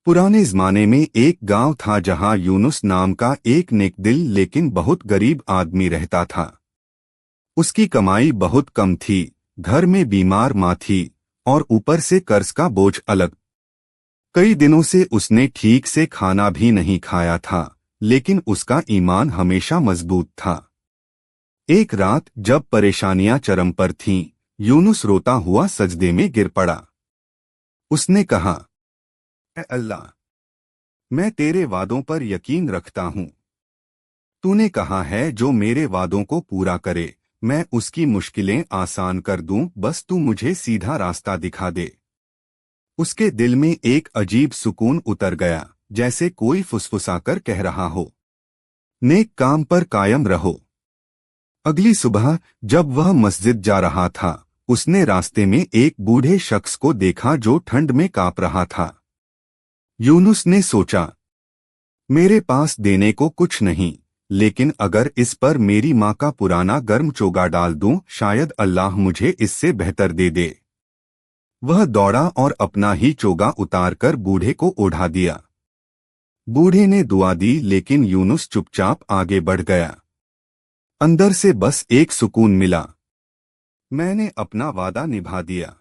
पुराने जमाने में एक गांव था जहां यूनुस नाम का एक नेकदिल लेकिन बहुत गरीब आदमी रहता था। उसकी कमाई बहुत कम थी, घर में बीमार माँ थी और ऊपर से कर्ज का बोझ अलग। कई दिनों से उसने ठीक से खाना भी नहीं खाया था, लेकिन उसका ईमान हमेशा मजबूत था। एक रात जब परेशानियां चरम पर थीं, यूनुस रोता हुआ सजदे में गिर पड़ा। उसने कहा, ऐ अल्लाह, मैं तेरे वादों पर यकीन रखता हूँ। तूने कहा है जो मेरे वादों को पूरा करे मैं उसकी मुश्किलें आसान कर दूं, बस तू मुझे सीधा रास्ता दिखा दे। उसके दिल में एक अजीब सुकून उतर गया, जैसे कोई फुसफुसाकर कह रहा हो, नेक काम पर कायम रहो। अगली सुबह जब वह मस्जिद जा रहा था, उसने रास्ते में एक बूढ़े शख्स को देखा जो ठंड में कांप रहा था। यूनुस ने सोचा, मेरे पास देने को कुछ नहीं, लेकिन अगर इस पर मेरी माँ का पुराना गर्म चोगा डाल दूं, शायद अल्लाह मुझे इससे बेहतर दे दे। वह दौड़ा और अपना ही चोगा उतारकर बूढ़े को ओढ़ा दिया। बूढ़े ने दुआ दी, लेकिन यूनुस चुपचाप आगे बढ़ गया। अंदर से बस एक सुकून मिला, मैंने अपना वादा निभा दिया।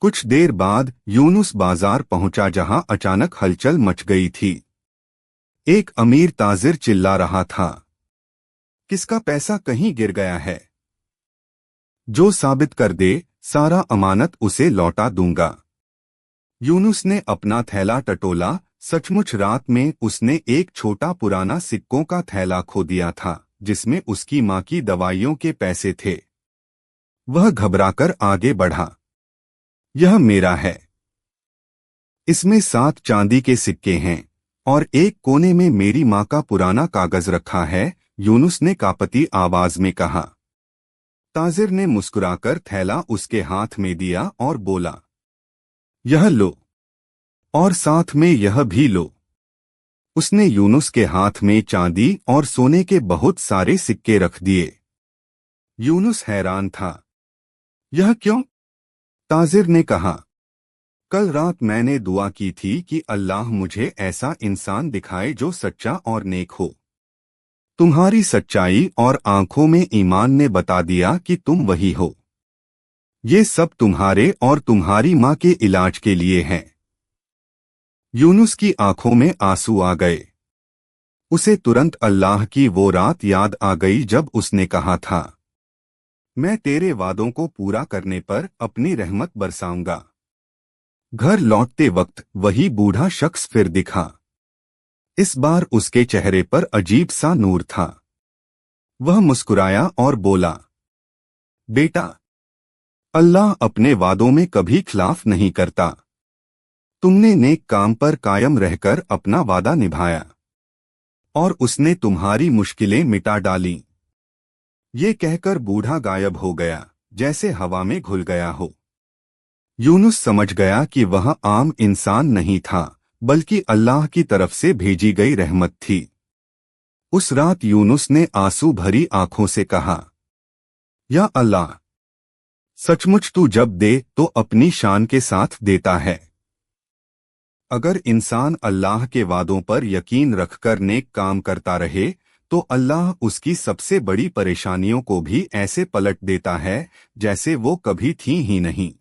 कुछ देर बाद यूनुस बाजार पहुंचा, जहां अचानक हलचल मच गई थी। एक अमीर ताजिर चिल्ला रहा था, किसका पैसा कहीं गिर गया है? जो साबित कर दे, सारा अमानत उसे लौटा दूंगा। यूनुस ने अपना थैला टटोला। सचमुच रात में उसने एक छोटा पुराना सिक्कों का थैला खो दिया था, जिसमें उसकी माँ की दवाइयों के पैसे थे। वह घबराकर आगे बढ़ा, यह मेरा है। इसमें 7 चांदी के सिक्के हैं और एक कोने में मेरी माँ का पुराना कागज रखा है, यूनुस ने कांपती आवाज में कहा। ताजिर ने मुस्कुराकर थैला उसके हाथ में दिया और बोला, यह लो, और साथ में यह भी लो। उसने यूनुस के हाथ में चांदी और सोने के बहुत सारे सिक्के रख दिए। यूनुस हैरान था, यह क्यों? ताजिर ने कहा, कल रात मैंने दुआ की थी कि अल्लाह मुझे ऐसा इंसान दिखाए जो सच्चा और नेक हो। तुम्हारी सच्चाई और आंखों में ईमान ने बता दिया कि तुम वही हो। ये सब तुम्हारे और तुम्हारी माँ के इलाज के लिए है। यूनुस की आंखों में आंसू आ गए। उसे तुरंत अल्लाह की वो रात याद आ गई जब उसने कहा था, मैं तेरे वादों को पूरा करने पर अपनी रहमत बरसाऊंगा। घर लौटते वक्त वही बूढ़ा शख्स फिर दिखा। इस बार उसके चेहरे पर अजीब सा नूर था। वह मुस्कुराया और बोला, बेटा, अल्लाह अपने वादों में कभी खिलाफ नहीं करता। तुमने नेक काम पर कायम रहकर अपना वादा निभाया और उसने तुम्हारी मुश्किलें मिटा डाली। ये कहकर बूढ़ा गायब हो गया, जैसे हवा में घुल गया हो। यूनुस समझ गया कि वह आम इंसान नहीं था, बल्कि अल्लाह की तरफ से भेजी गई रहमत थी। उस रात यूनुस ने आंसू भरी आंखों से कहा, या अल्लाह, सचमुच तू जब दे तो अपनी शान के साथ देता है। अगर इंसान अल्लाह के वादों पर यकीन रखकर नेक काम करता रहे, तो अल्लाह उसकी सबसे बड़ी परेशानियों को भी ऐसे पलट देता है जैसे वो कभी थी ही नहीं।